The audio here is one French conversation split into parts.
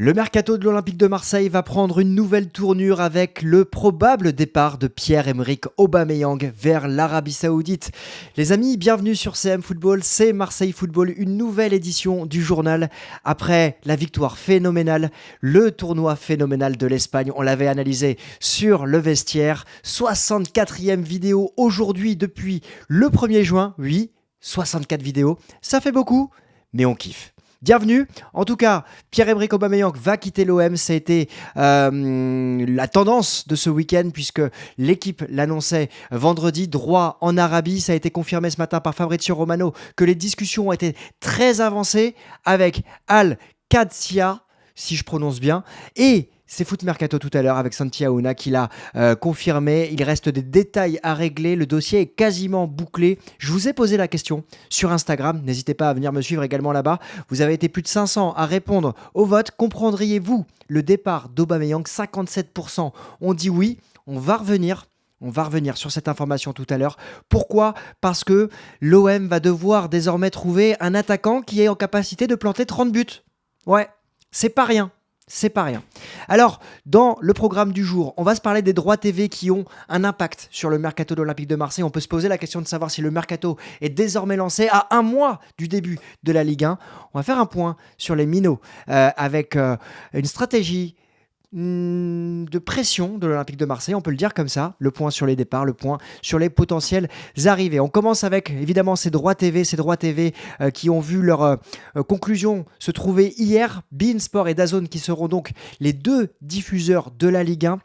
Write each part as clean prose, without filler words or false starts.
Le mercato de l'Olympique de Marseille va prendre une nouvelle tournure avec le probable départ de Pierre-Emerick Aubameyang vers l'Arabie Saoudite. Les amis, bienvenue sur CM Football, c'est Marseille Football, une nouvelle édition du journal. Après la victoire phénoménale, le tournoi phénoménal de l'Espagne, on l'avait analysé sur le vestiaire. 64e vidéo aujourd'hui depuis le 1er juin, oui, 64 vidéos, ça fait beaucoup, mais on kiffe. Bienvenue. En tout cas, Pierre-Emerick Aubameyang va quitter l'OM. Ça a été la tendance de ce week-end puisque l'équipe l'annonçait vendredi, droit en Arabie. Ça a été confirmé ce matin par Fabrizio Romano que les discussions ont été très avancées avec Al Qadsia, si je prononce bien, et c'est Foot Mercato tout à l'heure avec Santi Aouna qui l'a confirmé. Il reste des détails à régler. Le dossier est quasiment bouclé. Je vous ai posé la question sur Instagram. N'hésitez pas à venir me suivre également là-bas. Vous avez été plus de 500 à répondre au vote. Comprendriez-vous le départ d'Aubameyang? 57% ont dit oui. On va revenir sur cette information tout à l'heure. Pourquoi ? Parce que l'OM va devoir désormais trouver un attaquant qui est en capacité de planter 30 buts. Ouais, c'est pas rien. C'est pas rien. Alors, dans le programme du jour, on va se parler des droits TV qui ont un impact sur le mercato de l'Olympique de Marseille. On peut se poser la question de savoir si le mercato est désormais lancé à un mois du début de la Ligue 1. On va faire un point sur les minots avec une stratégie de pression de l'Olympique de Marseille, on peut le dire comme ça, le point sur les départs, le point sur les potentielles arrivées. On commence avec évidemment ces droits TV qui ont vu leur conclusion se trouver hier, beIN Sport et DAZN qui seront donc les deux diffuseurs de la Ligue 1.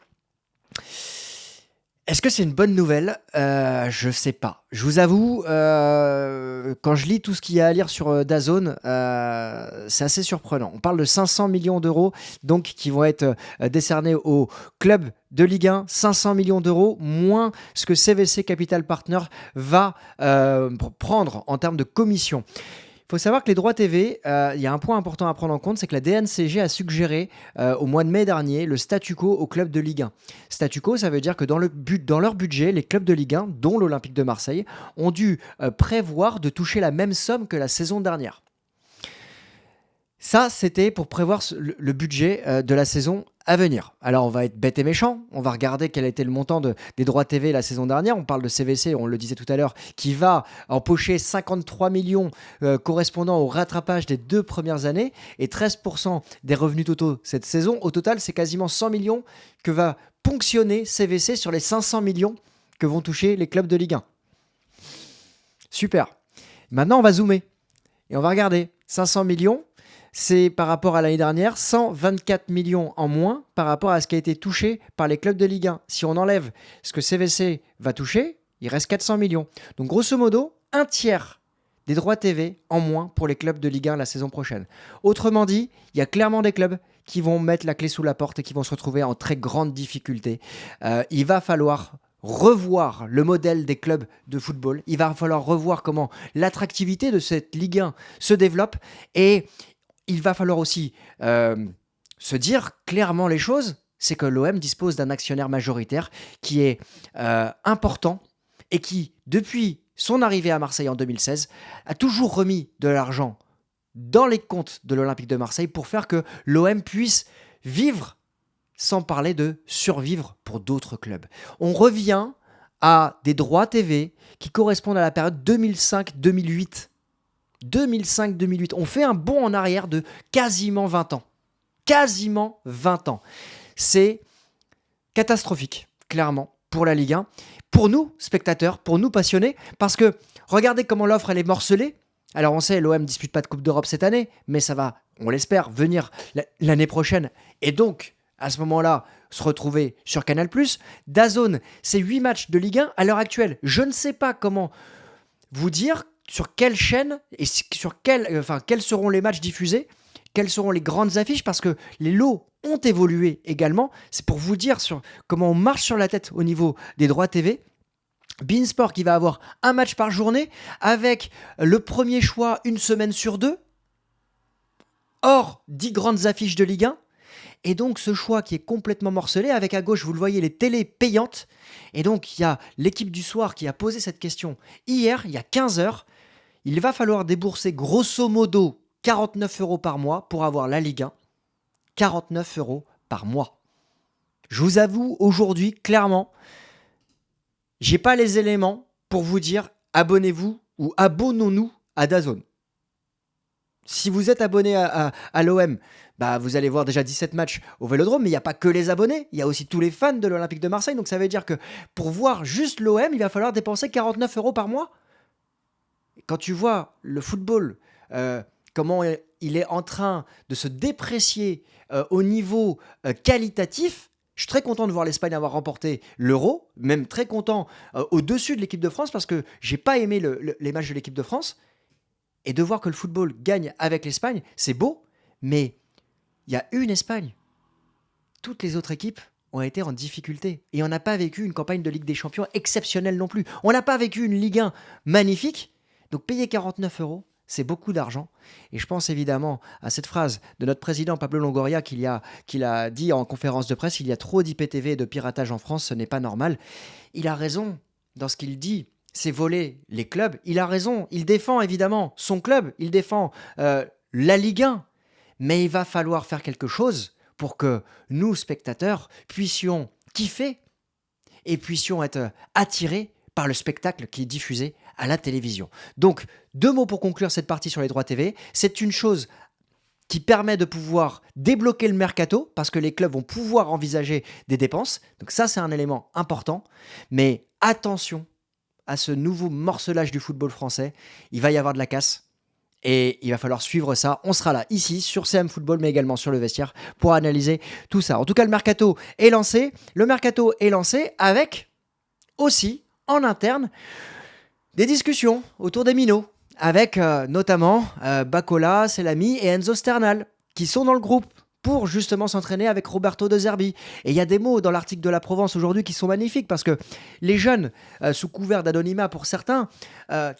Est-ce que c'est une bonne nouvelle ? Je sais pas. Je vous avoue, quand je lis tout ce qu'il y a à lire sur DAZN, c'est assez surprenant. On parle de 500 millions d'euros donc, qui vont être décernés au club de Ligue 1. 500 millions d'euros, moins ce que CVC Capital Partners va prendre en termes de commission. Il faut savoir que les droits TV, il y a un point important à prendre en compte, c'est que la DNCG a suggéré au mois de mai dernier le statu quo aux clubs de Ligue 1. Statu quo, ça veut dire que dans leur budget, les clubs de Ligue 1, dont l'Olympique de Marseille, ont dû prévoir de toucher la même somme que la saison dernière. Ça, c'était pour prévoir le budget de la saison à venir. Alors, on va être bête et méchant. On va regarder quel était le montant des droits TV la saison dernière. On parle de CVC, on le disait tout à l'heure, qui va empocher 53 millions correspondant au rattrapage des 2 premières années et 13% des revenus totaux cette saison. Au total, c'est quasiment 100 millions que va ponctionner CVC sur les 500 millions que vont toucher les clubs de Ligue 1. Super. Maintenant, on va zoomer et on va regarder. 500 millions. C'est par rapport à l'année dernière, 124 millions en moins par rapport à ce qui a été touché par les clubs de Ligue 1. Si on enlève ce que CVC va toucher, il reste 400 millions. Donc grosso modo, un tiers des droits TV en moins pour les clubs de Ligue 1 la saison prochaine. Autrement dit, il y a clairement des clubs qui vont mettre la clé sous la porte et qui vont se retrouver en très grande difficulté. Il va falloir revoir le modèle des clubs de football. Il va falloir revoir comment l'attractivité de cette Ligue 1 se développe et il va falloir aussi se dire clairement les choses, c'est que l'OM dispose d'un actionnaire majoritaire qui est important et qui, depuis son arrivée à Marseille en 2016, a toujours remis de l'argent dans les comptes de l'Olympique de Marseille pour faire que l'OM puisse vivre, sans parler de survivre pour d'autres clubs. On revient à des droits TV qui correspondent à la période 2005-2008. 2005-2008. On fait un bond en arrière de quasiment 20 ans. Quasiment 20 ans. C'est catastrophique, clairement, pour la Ligue 1. Pour nous, spectateurs, pour nous passionnés, parce que regardez comment l'offre elle est morcelée. Alors on sait, l'OM ne dispute pas de Coupe d'Europe cette année, mais ça va, on l'espère, venir l'année prochaine. Et donc, à ce moment-là, se retrouver sur Canal+. DAZN, c'est 8 matchs de Ligue 1 à l'heure actuelle. Je ne sais pas comment vous dire sur quelle chaîne et sur quels seront les matchs diffusés, quelles seront les grandes affiches, parce que les lots ont évolué également. C'est pour vous dire sur comment on marche sur la tête au niveau des droits TV. beIN Sport qui va avoir un match par journée, avec le premier choix une semaine sur 2, hors 10 grandes affiches de Ligue 1. Et donc ce choix qui est complètement morcelé, avec à gauche, vous le voyez, les télés payantes. Et donc il y a l'équipe du soir qui a posé cette question hier, il y a 15 heures. Il va falloir débourser grosso modo 49 € par mois pour avoir la Ligue 1. 49 € par mois. Je vous avoue, aujourd'hui, clairement, j'ai pas les éléments pour vous dire abonnez-vous ou abonnons-nous à DAZN. Si vous êtes abonné à l'OM, bah vous allez voir déjà 17 matchs au Vélodrome, mais il n'y a pas que les abonnés, il y a aussi tous les fans de l'Olympique de Marseille. Donc ça veut dire que pour voir juste l'OM, il va falloir dépenser 49 € par mois. Quand tu vois le football, comment il est en train de se déprécier au niveau qualitatif, je suis très content de voir l'Espagne avoir remporté l'Euro, même très content au-dessus de l'équipe de France parce que j'ai pas aimé les matchs de l'équipe de France. Et de voir que le football gagne avec l'Espagne, c'est beau, mais il y a une Espagne. Toutes les autres équipes ont été en difficulté. Et on n'a pas vécu une campagne de Ligue des Champions exceptionnelle non plus. On n'a pas vécu une Ligue 1 magnifique. Donc payer 49 €, c'est beaucoup d'argent. Et je pense évidemment à cette phrase de notre président Pablo Longoria qu'il a dit en conférence de presse, il y a trop d'IPTV et de piratage en France, ce n'est pas normal. Il a raison dans ce qu'il dit. C'est voler les clubs. Il a raison. Il défend évidemment son club. Il défend la Ligue 1. Mais il va falloir faire quelque chose pour que nous, spectateurs, puissions kiffer et puissions être attirés par le spectacle qui est diffusé à la télévision. Donc, 2 mots pour conclure cette partie sur les droits TV. C'est une chose qui permet de pouvoir débloquer le mercato parce que les clubs vont pouvoir envisager des dépenses. Donc ça, c'est un élément important. Mais attention à ce nouveau morcelage du football français. Il va y avoir de la casse et il va falloir suivre ça. On sera là, ici, sur CM Football, mais également sur le vestiaire pour analyser tout ça. En tout cas, le mercato est lancé. Le mercato est lancé avec aussi, en interne, des discussions autour des minots avec notamment Bacola, Selami et Enzo Sternal qui sont dans le groupe pour justement s'entraîner avec Roberto De Zerbi. Et il y a des mots dans l'article de la Provence aujourd'hui qui sont magnifiques parce que les jeunes, sous couvert d'anonymat pour certains,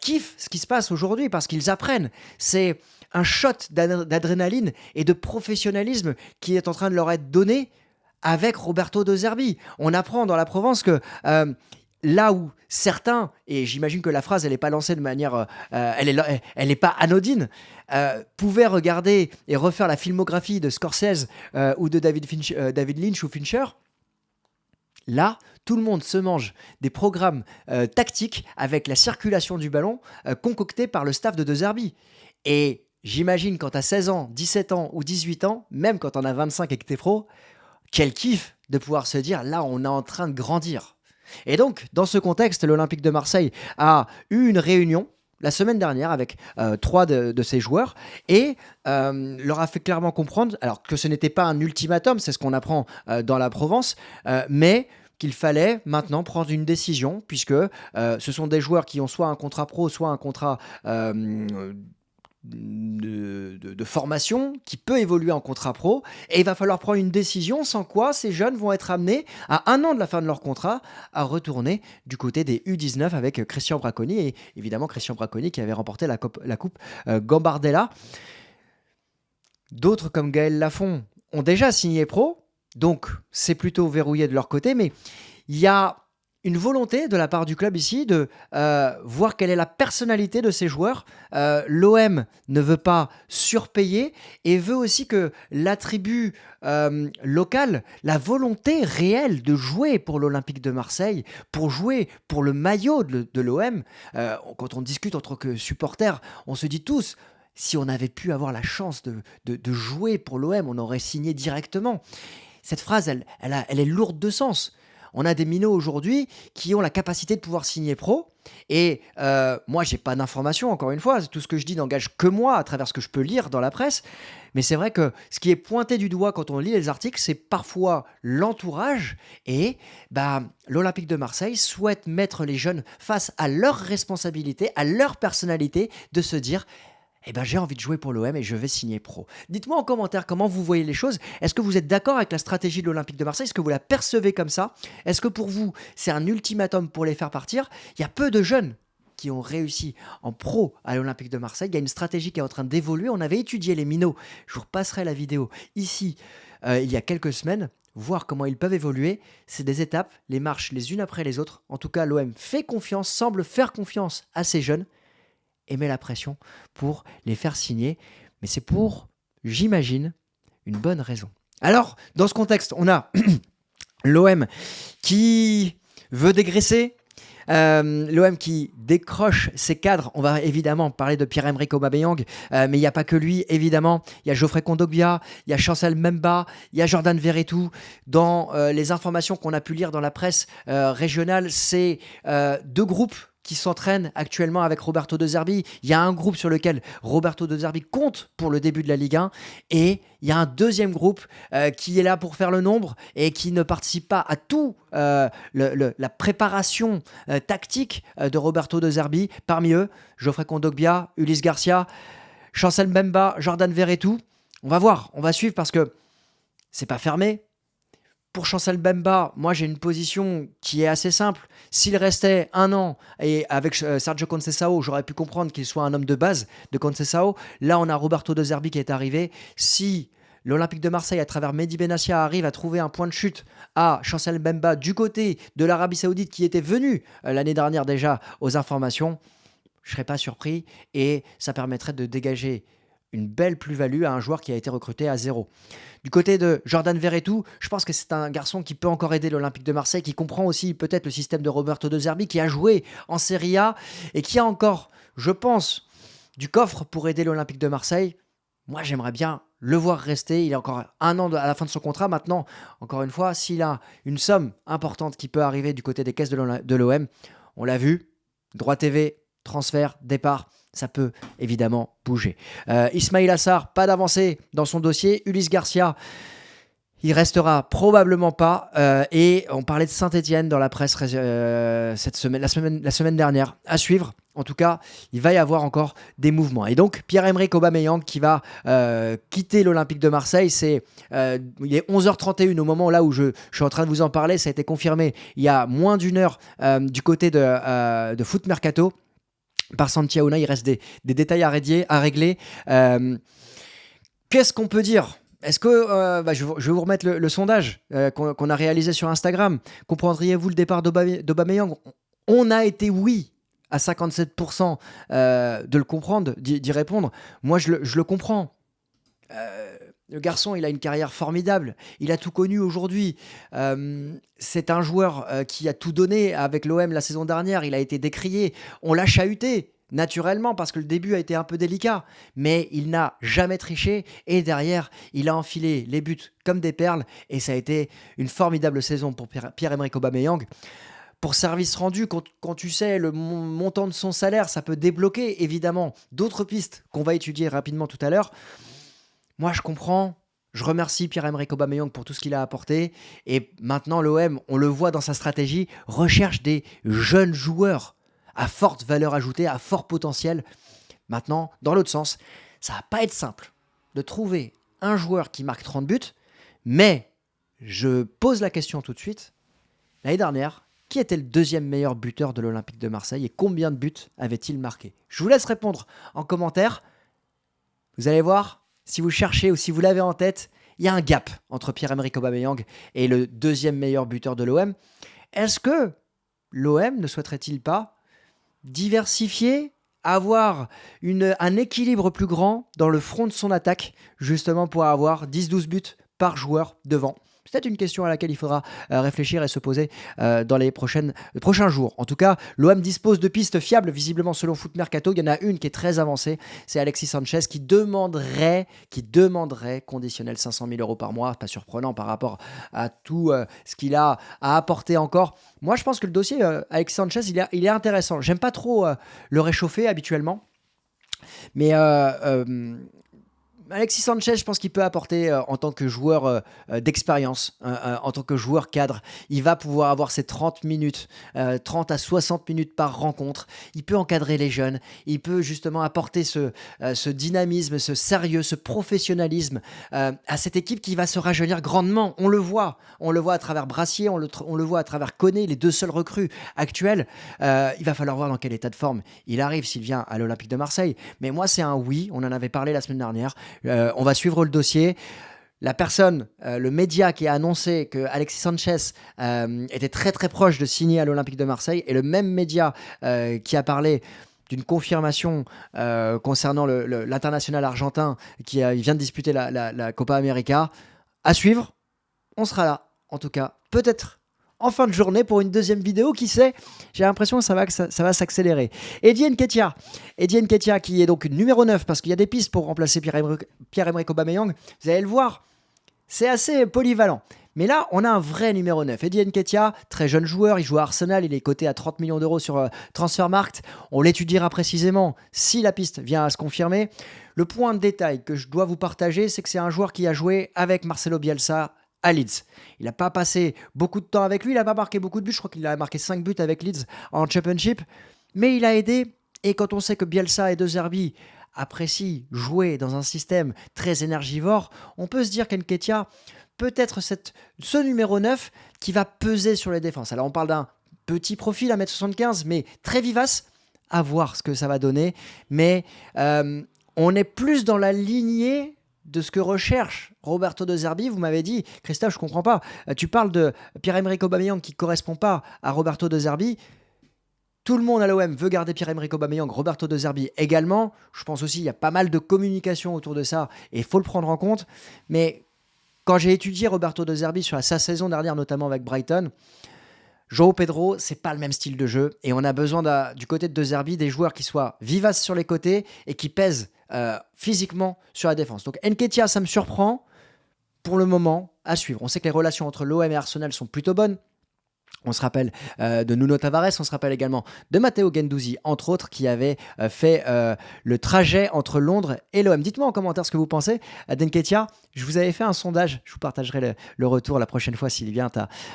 kiffent ce qui se passe aujourd'hui parce qu'ils apprennent. C'est un shot d'adrénaline et de professionnalisme qui est en train de leur être donné avec Roberto De Zerbi. On apprend dans la Provence que là où certains, et j'imagine que la phrase elle n'est pas lancée de manière, elle est pas anodine, pouvaient regarder et refaire la filmographie de Scorsese ou de David Lynch ou Fincher, là, tout le monde se mange des programmes tactiques avec la circulation du ballon concoctés par le staff de De Zerbi. Et j'imagine quand tu as 16 ans, 17 ans ou 18 ans, même quand on a 25 et que tu es pro, quel kiff de pouvoir se dire là on est en train de grandir. Et donc, dans ce contexte, l'Olympique de Marseille a eu une réunion la semaine dernière avec 3 de ses joueurs et leur a fait clairement comprendre, alors que ce n'était pas un ultimatum, c'est ce qu'on apprend dans la Provence, mais qu'il fallait maintenant prendre une décision puisque ce sont des joueurs qui ont soit un contrat pro, soit un contrat de formation qui peut évoluer en contrat pro et il va falloir prendre une décision sans quoi ces jeunes vont être amenés à 1 an de la fin de leur contrat à retourner du côté des U19 avec Christian Braconi et évidemment Christian Braconi qui avait remporté la coupe Gambardella. D'autres comme Gaël Lafont ont déjà signé pro, donc c'est plutôt verrouillé de leur côté, mais il y a une volonté de la part du club ici de voir quelle est la personnalité de ces joueurs. L'OM ne veut pas surpayer et veut aussi que l'attribut local, la volonté réelle de jouer pour l'Olympique de Marseille, pour jouer pour le maillot de l'OM, quand on discute entre que supporters, on se dit tous, si on avait pu avoir la chance de jouer pour l'OM, on aurait signé directement. Cette phrase, elle est lourde de sens. On a des minots aujourd'hui qui ont la capacité de pouvoir signer pro. Et moi, j'ai pas d'informations, encore une fois. Tout ce que je dis n'engage que moi à travers ce que je peux lire dans la presse. Mais c'est vrai que ce qui est pointé du doigt quand on lit les articles, c'est parfois l'entourage. Et l'Olympique de Marseille souhaite mettre les jeunes face à leurs responsabilités, à leur personnalité, de se dire j'ai envie de jouer pour l'OM et je vais signer pro. Dites-moi en commentaire comment vous voyez les choses. Est-ce que vous êtes d'accord avec la stratégie de l'Olympique de Marseille? Est-ce que vous la percevez comme ça? Est-ce que pour vous, c'est un ultimatum pour les faire partir? Il y a peu de jeunes qui ont réussi en pro à l'Olympique de Marseille. Il y a une stratégie qui est en train d'évoluer. On avait étudié les minots. Je vous repasserai la vidéo ici il y a quelques semaines. Voir comment ils peuvent évoluer. C'est des étapes, les marches les unes après les autres. En tout cas, l'OM fait confiance, semble faire confiance à ces jeunes et met la pression pour les faire signer. Mais c'est pour, j'imagine, une bonne raison. Alors, dans ce contexte, on a l'OM qui veut dégraisser, l'OM qui décroche ses cadres. On va évidemment parler de Pierre-Emerick Aubameyang, mais il n'y a pas que lui, évidemment. Il y a Geoffrey Kondogbia, il y a Chancel Mbemba, il y a Jordan Verretou. Dans les informations qu'on a pu lire dans la presse régionale, c'est deux groupes qui s'entraînent actuellement avec Roberto De Zerbi. Il y a un groupe sur lequel Roberto De Zerbi compte pour le début de la Ligue 1 et il y a un deuxième groupe qui est là pour faire le nombre et qui ne participe pas à tout la préparation tactique de Roberto De Zerbi. Parmi eux, Geoffrey Kondogbia, Ulysse Garcia, Chancel Mbemba, Jordan Verretou. On va voir, on va suivre parce que c'est pas fermé. Pour Chancel Mbemba, moi j'ai une position qui est assez simple. S'il restait un an et avec Sergio Conceição, j'aurais pu comprendre qu'il soit un homme de base de Conceição. Là, on a Roberto De Zerbi qui est arrivé. Si l'Olympique de Marseille, à travers Mehdi Benassia, arrive à trouver un point de chute à Chancel Mbemba du côté de l'Arabie Saoudite qui était venu l'année dernière déjà aux informations, je ne serais pas surpris et ça permettrait de dégager une belle plus-value à un joueur qui a été recruté à 0. Du côté de Jordan Verretou, je pense que c'est un garçon qui peut encore aider l'Olympique de Marseille, qui comprend aussi peut-être le système de Roberto De Zerbi, qui a joué en Serie A et qui a encore, je pense, du coffre pour aider l'Olympique de Marseille. Moi, j'aimerais bien le voir rester. Il a encore un an à la fin de son contrat. Maintenant, encore une fois, s'il a une somme importante qui peut arriver du côté des caisses de l'OM, on l'a vu, droit TV, transfert, départ, ça peut évidemment bouger. Ismaïla Sarr, pas d'avancée dans son dossier. Ulysse Garcia, il restera probablement pas. Et on parlait de Saint-Etienne dans la presse cette semaine, la semaine dernière. À suivre. En tout cas, il va y avoir encore des mouvements. Et donc, Pierre-Emerick Aubameyang qui va quitter l'Olympique de Marseille. Il est 11h31 au moment là où je suis en train de vous en parler. Ça a été confirmé il y a moins d'une heure du côté de Foot Mercato. Par Santi Aouna, il reste des détails à régler. Qu'est-ce qu'on peut dire ? Est-ce que, je vais vous remettre le sondage qu'on a réalisé sur Instagram. Comprendriez-vous le départ d'Aubameyang ? On a été oui à 57% de le comprendre, d'y répondre. Moi, je le comprends. Le garçon, il a une carrière formidable. Il a tout connu aujourd'hui. C'est un joueur qui a tout donné avec l'OM la saison dernière. Il a été décrié. On l'a chahuté, naturellement, parce que le début a été un peu délicat. Mais il n'a jamais triché. Et derrière, il a enfilé les buts comme des perles. Et ça a été une formidable saison pour Pierre-Emerick Aubameyang. Pour service rendu, quand tu sais le montant de son salaire, ça peut débloquer, évidemment, d'autres pistes qu'on va étudier rapidement tout à l'heure. Moi, je comprends. Je remercie Pierre-Emerick Aubameyang pour tout ce qu'il a apporté. Et maintenant, l'OM, on le voit dans sa stratégie, recherche des jeunes joueurs à forte valeur ajoutée, à fort potentiel. Maintenant, dans l'autre sens, ça va pas être simple de trouver un joueur qui marque 30 buts. Mais je pose la question tout de suite. L'année dernière, qui était le deuxième meilleur buteur de l'Olympique de Marseille et combien de buts avait-il marqué ? Je vous laisse répondre en commentaire. Vous allez voir. Si vous cherchez ou si vous l'avez en tête, il y a un gap entre Pierre-Emerick Aubameyang et le deuxième meilleur buteur de l'OM. Est-ce que l'OM ne souhaiterait-il pas diversifier, avoir un équilibre plus grand dans le front de son attaque, justement pour avoir 10-12 buts par joueur devant ? C'est peut-être une question à laquelle il faudra réfléchir et se poser dans les prochains jours. En tout cas, l'OM dispose de pistes fiables, visiblement selon Foot Mercato. Il y en a une qui est très avancée, c'est Alexis Sanchez qui demanderait conditionnel 500 000 euros par mois. Pas surprenant par rapport à tout ce qu'il a à apporter encore. Moi, je pense que le dossier Alexis Sanchez, il est intéressant. J'aime pas trop le réchauffer habituellement, mais Alexis Sanchez, je pense qu'il peut apporter en tant que joueur d'expérience, en tant que joueur cadre. Il va pouvoir avoir ses 30 minutes, 30 à 60 minutes par rencontre. Il peut encadrer les jeunes. Il peut justement apporter ce dynamisme, ce sérieux, ce professionnalisme à cette équipe qui va se rajeunir grandement. On le voit à travers Brassier, on le voit à travers Koné, les deux seuls recrues actuels. Il va falloir voir dans quel état de forme il arrive s'il vient à l'Olympique de Marseille. Mais moi, c'est un oui. On en avait parlé la semaine dernière. On va suivre le dossier. La personne, le média qui a annoncé que Alexis Sanchez était très très proche de signer à l'Olympique de Marseille, et le même média qui a parlé d'une confirmation concernant l'international argentin qui vient de disputer la Copa América, À suivre, on sera là, en tout cas, peut-être en fin de journée pour une deuxième vidéo, qui sait, j'ai l'impression que ça va s'accélérer. Eddie Nketiah qui est donc numéro 9, parce qu'il y a des pistes pour remplacer Pierre-Emerick Aubameyang, vous allez le voir, c'est assez polyvalent. Mais là, on a un vrai numéro 9. Eddie Nketiah, très jeune joueur, il joue à Arsenal, il est coté à 30 millions d'euros sur Transfermarkt. On l'étudiera précisément si la piste vient à se confirmer. Le point de détail que je dois vous partager, c'est que c'est un joueur qui a joué avec Marcelo Bielsa à Leeds. Il n'a pas passé beaucoup de temps avec lui, il n'a pas marqué beaucoup de buts, je crois qu'il a marqué 5 buts avec Leeds en Championship, mais il a aidé, et quand on sait que Bielsa et De Zerbi apprécient jouer dans un système très énergivore, on peut se dire qu'Nketiah peut être ce numéro 9 qui va peser sur les défenses. Alors on parle d'un petit profil, 1m75, mais très vivace, à voir ce que ça va donner, mais on est plus dans la lignée de ce que recherche Roberto De Zerbi. Vous m'avez dit, Christophe, je comprends pas, tu parles de Pierre-Emerick Aubameyang qui correspond pas à Roberto De Zerbi. Tout le monde à l'OM veut garder Pierre-Emerick Aubameyang, Roberto De Zerbi également. Je pense aussi qu'il y a pas mal de communication autour de ça et il faut le prendre en compte. Mais quand j'ai étudié Roberto De Zerbi sur sa saison dernière, notamment avec Brighton, João Pedro, c'est pas le même style de jeu et on a besoin du côté de De Zerbi des joueurs qui soient vivaces sur les côtés et qui pèsent physiquement sur la défense. Donc Nketiah, ça me surprend pour le moment, à suivre. On sait que les relations entre l'OM et Arsenal sont plutôt bonnes. On se rappelle de Nuno Tavares, on se rappelle également de Matteo Guendouzi, entre autres, qui avait fait le trajet entre Londres et l'OM. Dites-moi en commentaire ce que vous pensez d'Nketiah. Je vous avais fait un sondage, je vous partagerai le retour la prochaine fois s'il vient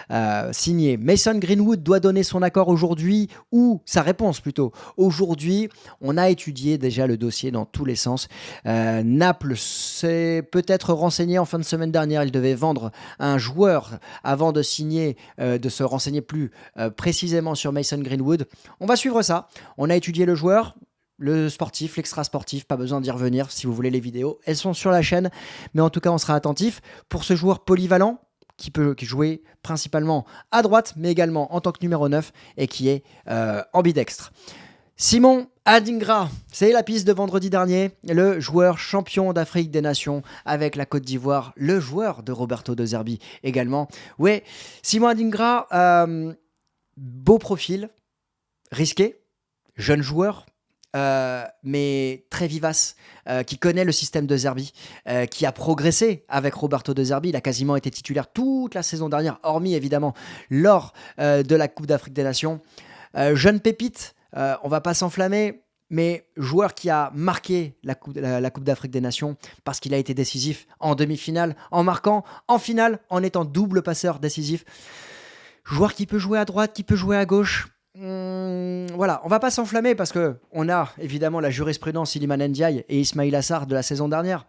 à signer. Mason Greenwood doit donner son accord aujourd'hui, ou sa réponse plutôt. Aujourd'hui, on a étudié déjà le dossier dans tous les sens. Naples s'est peut-être renseigné en fin de semaine dernière, il devait vendre un joueur avant de signer, de se renseigner plus précisément sur Mason Greenwood. On va suivre ça. On a étudié le joueur, le sportif, l'extra sportif, pas besoin d'y revenir si vous voulez les vidéos. Elles sont sur la chaîne, mais en tout cas, on sera attentif pour ce joueur polyvalent qui peut jouer principalement à droite, mais également en tant que numéro 9 et qui est ambidextre. Simon Adingra, c'est la piste de vendredi dernier, le joueur champion d'Afrique des Nations avec la Côte d'Ivoire, le joueur de Roberto De Zerbi également. Ouais, Simon Adingra, beau profil, risqué, jeune joueur, mais très vivace, qui connaît le système De Zerbi, qui a progressé avec Roberto De Zerbi. Il a quasiment été titulaire toute la saison dernière, hormis évidemment lors de la Coupe d'Afrique des Nations. Jeune pépite, on va pas s'enflammer, mais joueur qui a marqué la Coupe d'Afrique des Nations parce qu'il a été décisif en demi-finale, en marquant, en finale, en étant double passeur décisif. Joueur qui peut jouer à droite, qui peut jouer à gauche. Voilà, on va pas s'enflammer parce que on a évidemment la jurisprudence Iliman Ndiaye et Ismaïla Assar de la saison dernière.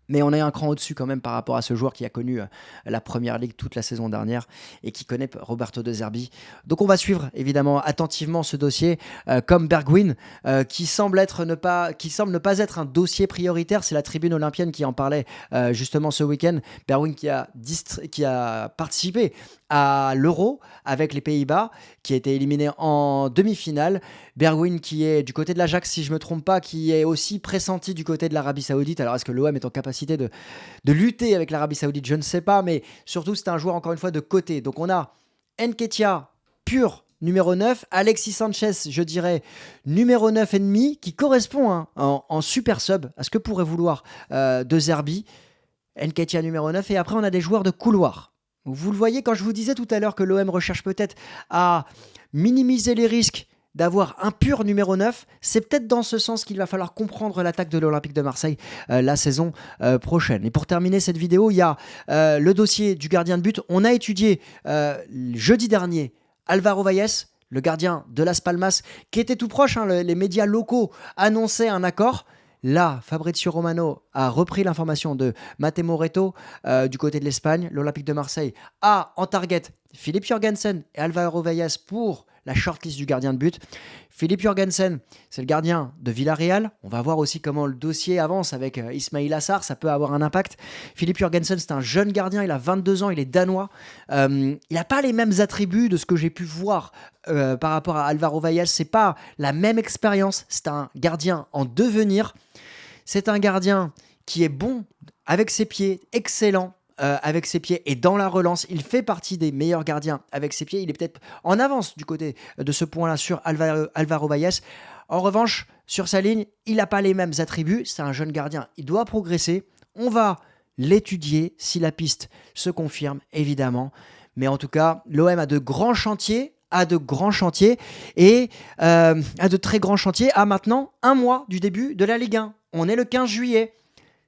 Mais on est un cran au-dessus quand même par rapport à ce joueur qui a connu la Première Ligue toute la saison dernière et qui connaît Roberto De Zerbi. Donc on va suivre évidemment attentivement ce dossier, comme Bergwijn, qui semble ne pas être un dossier prioritaire. C'est la Tribune olympienne qui en parlait justement ce week-end. Bergwijn qui a participé à l'Euro avec les Pays-Bas, qui a été éliminé en demi-finale. Bergwijn qui est du côté de l'Ajax, si je ne me trompe pas, qui est aussi pressenti du côté de l'Arabie Saoudite. Alors est-ce que l'OM est en capacité de lutter avec l'Arabie Saoudite? Je ne sais pas, mais surtout c'est un joueur encore une fois de côté. Donc on a Nketiah pur numéro 9, Alexis Sanchez, je dirais numéro 9 et demi, qui correspond en super sub à ce que pourrait vouloir De Zerbi. Nketiah numéro 9, et après on a des joueurs de couloir. Vous le voyez, quand je vous disais tout à l'heure que l'OM recherche peut-être à minimiser les risques d'avoir un pur numéro 9, c'est peut-être dans ce sens qu'il va falloir comprendre l'attaque de l'Olympique de Marseille la saison prochaine. Et pour terminer cette vidéo, il y a le dossier du gardien de but. On a étudié jeudi dernier Álvaro Valles, le gardien de Las Palmas, qui était tout proche. Les médias locaux annonçaient un accord. Là, Fabrizio Romano a repris l'information de Matteo Moretto du côté de l'Espagne. L'Olympique de Marseille a en target Philippe Jorgensen et Álvaro Valles pour la shortlist du gardien de but. Philippe Jorgensen, c'est le gardien de Villarreal. On va voir aussi comment le dossier avance avec Ismaïla Sarr. Ça peut avoir un impact. Philippe Jorgensen, c'est un jeune gardien. Il a 22 ans. Il est danois. Il n'a pas les mêmes attributs de ce que j'ai pu voir par rapport à Álvaro Valles. C'est pas la même expérience. C'est un gardien en devenir. C'est un gardien qui est bon avec ses pieds, excellent avec ses pieds et dans la relance. Il fait partie des meilleurs gardiens avec ses pieds. Il est peut-être en avance du côté de ce point-là sur Alvaro Valles. En revanche, sur sa ligne, il n'a pas les mêmes attributs. C'est un jeune gardien. Il doit progresser. On va l'étudier si la piste se confirme, évidemment. Mais en tout cas, l'OM a de grands chantiers. A de très grands chantiers à maintenant un mois du début de la Ligue 1. On est le 15 juillet.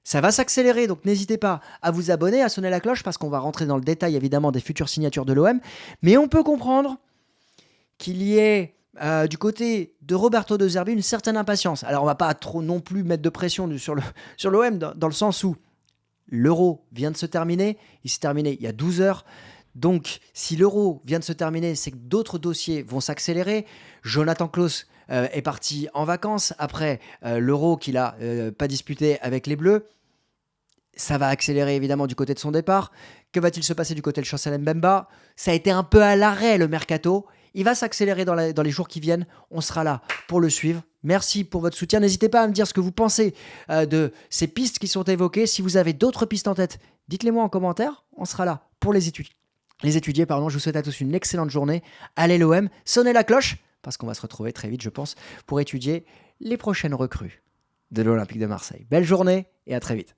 Ça va s'accélérer, donc n'hésitez pas à vous abonner, à sonner la cloche, parce qu'on va rentrer dans le détail évidemment des futures signatures de l'OM. Mais on peut comprendre qu'il y ait du côté de Roberto De Zerbi une certaine impatience. Alors on va pas trop non plus mettre de pression sur l'OM dans le sens où l'Euro vient de se terminer. Il s'est terminé il y a 12 heures. Donc, si l'Euro vient de se terminer, c'est que d'autres dossiers vont s'accélérer. Jonathan Klaus est parti en vacances après l'Euro qu'il n'a pas disputé avec les Bleus. Ça va accélérer évidemment du côté de son départ. Que va-t-il se passer du côté de Chancel Mbemba? Ça a été un peu à l'arrêt le mercato. Il va s'accélérer dans les jours qui viennent. On sera là pour le suivre. Merci pour votre soutien. N'hésitez pas à me dire ce que vous pensez de ces pistes qui sont évoquées. Si vous avez d'autres pistes en tête, dites-les moi en commentaire. On sera là pour les étudier. Je vous souhaite à tous une excellente journée. Allez l'OM, sonnez la cloche, parce qu'on va se retrouver très vite, je pense, pour étudier les prochaines recrues de l'Olympique de Marseille. Belle journée et à très vite.